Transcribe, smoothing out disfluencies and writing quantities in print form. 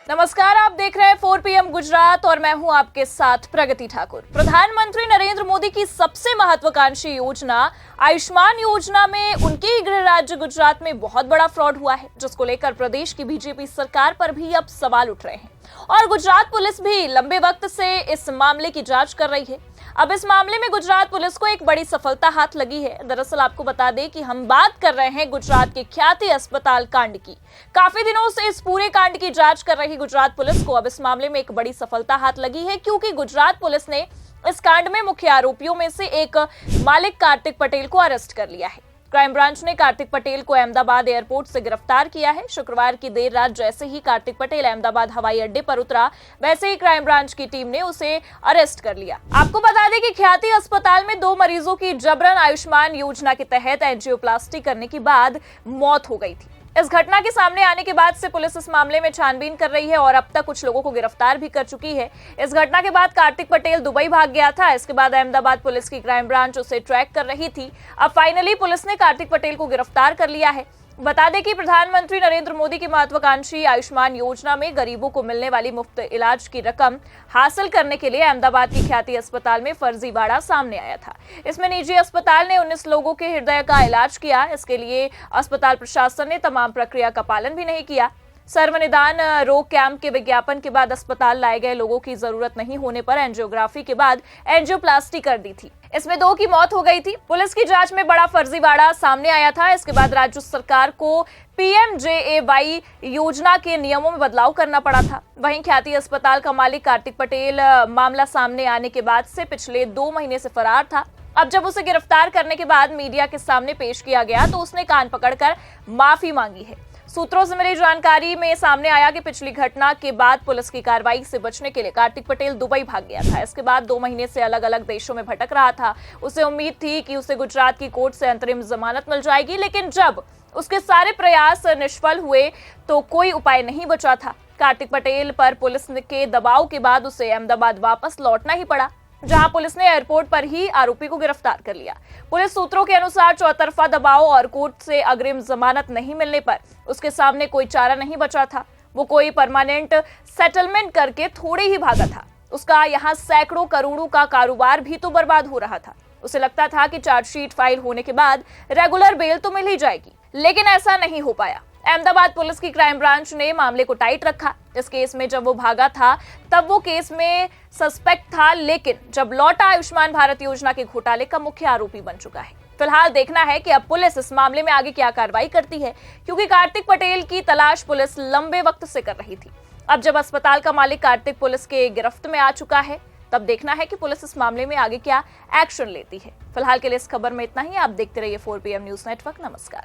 नमस्कार, आप देख रहे हैं 4 PM गुजरात और मैं हूं आपके साथ प्रगति ठाकुर। प्रधानमंत्री नरेंद्र मोदी की सबसे महत्वाकांक्षी योजना आयुष्मान योजना में उनके ही गृह राज्य गुजरात में बहुत बड़ा फ्रॉड हुआ है, जिसको लेकर प्रदेश की बीजेपी सरकार पर भी अब सवाल उठ रहे हैं और गुजरात पुलिस भी लंबे वक्त से इस मामले की जांच कर रही है। अब इस मामले में गुजरात पुलिस को एक बड़ी सफलता हाथ लगी है। दरअसल आपको बता दें कि हम बात कर रहे हैं गुजरात के ख्याति अस्पताल कांड की। काफी दिनों से इस पूरे कांड की जांच कर रही गुजरात पुलिस को अब इस मामले में एक बड़ी सफलता हाथ लगी है, क्योंकि गुजरात पुलिस ने इस कांड में मुख्य आरोपियों में से एक मालिक कार्तिक पटेल को अरेस्ट कर लिया है। क्राइम ब्रांच ने कार्तिक पटेल को अहमदाबाद एयरपोर्ट से गिरफ्तार किया है। शुक्रवार की देर रात जैसे ही कार्तिक पटेल अहमदाबाद हवाई अड्डे पर उतरा, वैसे ही क्राइम ब्रांच की टीम ने उसे अरेस्ट कर लिया। आपको बता दें कि ख्याति अस्पताल में 2 मरीजों की जबरन आयुष्मान योजना के तहत एंजियोप्लास्टी करने के बाद मौत हो गई थी। इस घटना के सामने आने के बाद से पुलिस इस मामले में छानबीन कर रही है और अब तक कुछ लोगों को गिरफ्तार भी कर चुकी है। इस घटना के बाद कार्तिक पटेल दुबई भाग गया था। इसके बाद अहमदाबाद पुलिस की क्राइम ब्रांच उसे ट्रैक कर रही थी। अब फाइनली पुलिस ने कार्तिक पटेल को गिरफ्तार कर लिया है। बता दें कि प्रधानमंत्री नरेंद्र मोदी की महत्वाकांक्षी आयुष्मान योजना में गरीबों को मिलने वाली मुफ्त इलाज की रकम हासिल करने के लिए अहमदाबाद की ख्याति अस्पताल में फर्जीवाड़ा सामने आया था। इसमें निजी अस्पताल ने 19 लोगों के हृदय का इलाज किया। इसके लिए अस्पताल प्रशासन ने तमाम प्रक्रिया का पालन भी नहीं किया। सर्वनिदान रोग कैंप के विज्ञापन के बाद अस्पताल लाए गए लोगों की जरूरत नहीं होने पर एंजियोग्राफी के बाद एंजियोप्लास्टी कर दी थी। इसमें 2 की मौत हो गई थी। पुलिस की जांच में बड़ा फर्जीवाड़ा सामने आया था। इसके बाद राज्य सरकार को PMJAY योजना के नियमों में बदलाव करना पड़ा था। वहीं ख्याति अस्पताल का मालिक कार्तिक पटेल मामला सामने आने के बाद से पिछले 2 महीने से फरार था। अब जब उसे गिरफ्तार करने के बाद मीडिया के सामने पेश किया गया तो उसने कान पकड़कर माफी मांगी है। सूत्रों से मिली जानकारी में सामने आया कि पिछली घटना के बाद पुलिस की कार्रवाई से बचने के लिए कार्तिक पटेल दुबई भाग गया था। इसके बाद 2 महीने से अलग अलग देशों में भटक रहा था। उसे उम्मीद थी कि उसे गुजरात की कोर्ट से अंतरिम जमानत मिल जाएगी, लेकिन जब उसके सारे प्रयास निष्फल हुए तो कोई उपाय नहीं बचा था। कार्तिक पटेल पर पुलिस के दबाव के बाद उसे अहमदाबाद वापस लौटना ही पड़ा, जहां पुलिस ने एयरपोर्ट पर ही आरोपी को गिरफ्तार कर लिया। पुलिस सूत्रों के अनुसार चौतरफा दबाव और कोर्ट से अग्रिम जमानत नहीं मिलने पर उसके सामने कोई चारा नहीं बचा था। वो कोई परमानेंट सेटलमेंट करके थोड़े ही भागा था। उसका यहाँ सैकड़ों करोड़ों का कारोबार भी तो बर्बाद हो रहा था। उसे लगता था कि चार्जशीट फाइल होने के बाद रेगुलर बेल तो मिल ही जाएगी, लेकिन ऐसा नहीं हो पाया। अहमदाबाद पुलिस की क्राइम ब्रांच ने मामले को टाइट रखा। इस केस में जब वो भागा था तब वो केस में सस्पेक्ट था, लेकिन जब लौटा आयुष्मान भारत योजना के घोटाले का मुख्य आरोपी बन चुका है। फिलहाल देखना है कि अब पुलिस इस मामले में आगे क्या कार्रवाई करती है, क्योंकि कार्तिक पटेल की तलाश पुलिस लंबे वक्त से कर रही थी। अब जब अस्पताल का मालिक कार्तिक पुलिस के गिरफ्त में आ चुका है, तब देखना है कि पुलिस इस मामले में आगे क्या एक्शन लेती है। फिलहाल के लिए इस खबर में इतना ही। आप देखते रहिए 4 PM न्यूज नेटवर्क। नमस्कार।